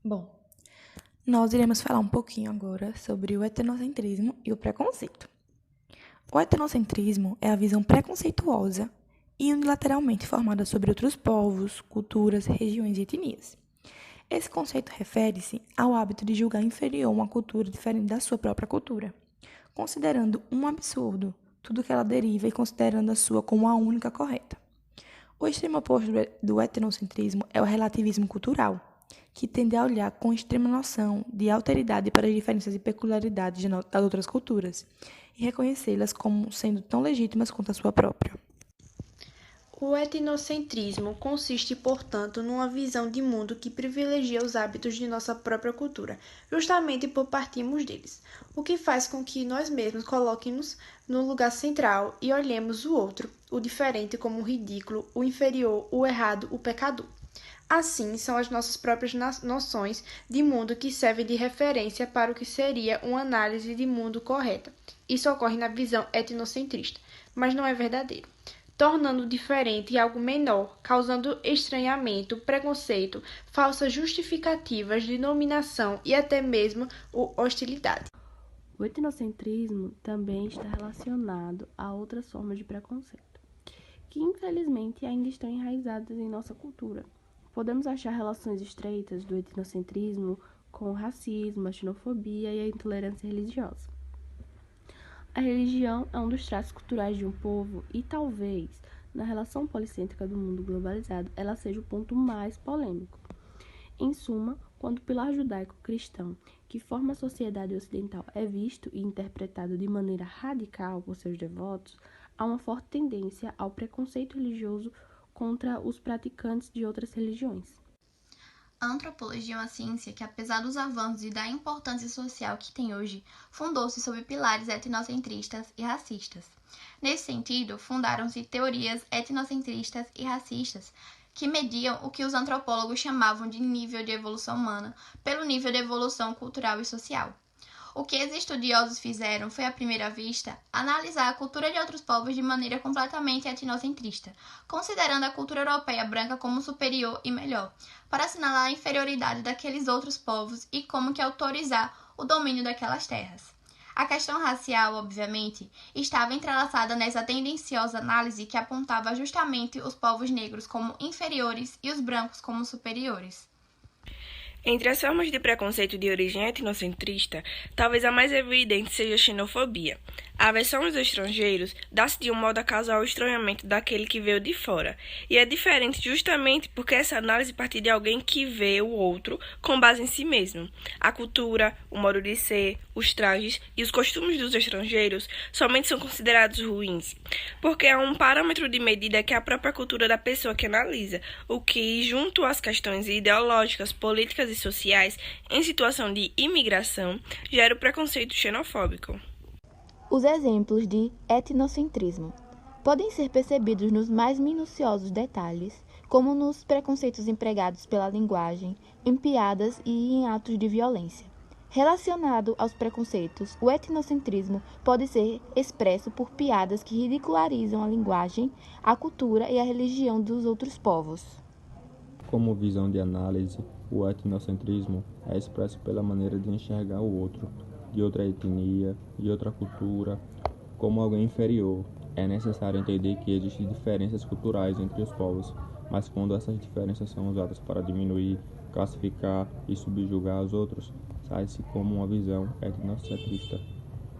Bom, nós iremos falar um pouquinho agora sobre o etnocentrismo e o preconceito. O etnocentrismo é a visão preconceituosa e unilateralmente formada sobre outros povos, culturas, regiões e etnias. Esse conceito refere-se ao hábito de julgar inferior uma cultura diferente da sua própria cultura, considerando um absurdo tudo que ela deriva e considerando a sua como a única correta. O extremo oposto do etnocentrismo é o relativismo cultural, que tende a olhar com extrema noção de alteridade para as diferenças e peculiaridades das outras culturas e reconhecê-las como sendo tão legítimas quanto a sua própria. O etnocentrismo consiste, portanto, numa visão de mundo que privilegia os hábitos de nossa própria cultura, justamente por partirmos deles, o que faz com que nós mesmos coloquemos no lugar central e olhemos o outro, o diferente, como o ridículo, o inferior, o errado, o pecador. Assim, são as nossas próprias noções de mundo que servem de referência para o que seria uma análise de mundo correta. Isso ocorre na visão etnocentrista, mas não é verdadeiro, tornando o diferente algo menor, causando estranhamento, preconceito, falsas justificativas de dominação e até mesmo hostilidade. O etnocentrismo também está relacionado a outras formas de preconceito, que infelizmente ainda estão enraizadas em nossa cultura. Podemos achar relações estreitas do etnocentrismo com o racismo, a xenofobia e a intolerância religiosa. A religião é um dos traços culturais de um povo e talvez, na relação policêntrica do mundo globalizado, ela seja o ponto mais polêmico. Em suma, quando o pilar judaico-cristão que forma a sociedade ocidental é visto e interpretado de maneira radical por seus devotos, há uma forte tendência ao preconceito religioso contra os praticantes de outras religiões. A antropologia é uma ciência que, apesar dos avanços e da importância social que tem hoje, fundou-se sob pilares etnocentristas e racistas. Nesse sentido, fundaram-se teorias etnocentristas e racistas que mediam o que os antropólogos chamavam de nível de evolução humana pelo nível de evolução cultural e social. O que esses estudiosos fizeram foi, à primeira vista, analisar a cultura de outros povos de maneira completamente etnocentrista, considerando a cultura europeia branca como superior e melhor, para assinalar a inferioridade daqueles outros povos e como que autorizar o domínio daquelas terras. A questão racial, obviamente, estava entrelaçada nessa tendenciosa análise que apontava justamente os povos negros como inferiores e os brancos como superiores. Entre as formas de preconceito de origem etnocentrista, talvez a mais evidente seja a xenofobia. A aversão aos estrangeiros dá-se de um modo a causar o estranhamento daquele que veio de fora, e é diferente justamente porque essa análise parte de alguém que vê o outro com base em si mesmo. A cultura, o modo de ser, os trajes e os costumes dos estrangeiros somente são considerados ruins, porque é um parâmetro de medida que é a própria cultura da pessoa que analisa, o que, junto às questões ideológicas, políticas e sociais em situação de imigração, gera o preconceito xenofóbico. Os exemplos de etnocentrismo podem ser percebidos nos mais minuciosos detalhes, como nos preconceitos empregados pela linguagem, em piadas e em atos de violência. Relacionado aos preconceitos, o etnocentrismo pode ser expresso por piadas que ridicularizam a linguagem, a cultura e a religião dos outros povos. Como visão de análise, o etnocentrismo é expresso pela maneira de enxergar o outro, de outra etnia, de outra cultura, como alguém inferior. É necessário entender que existem diferenças culturais entre os povos, mas quando essas diferenças são usadas para diminuir, classificar e subjugar os outros, sai-se como uma visão etnocentrista.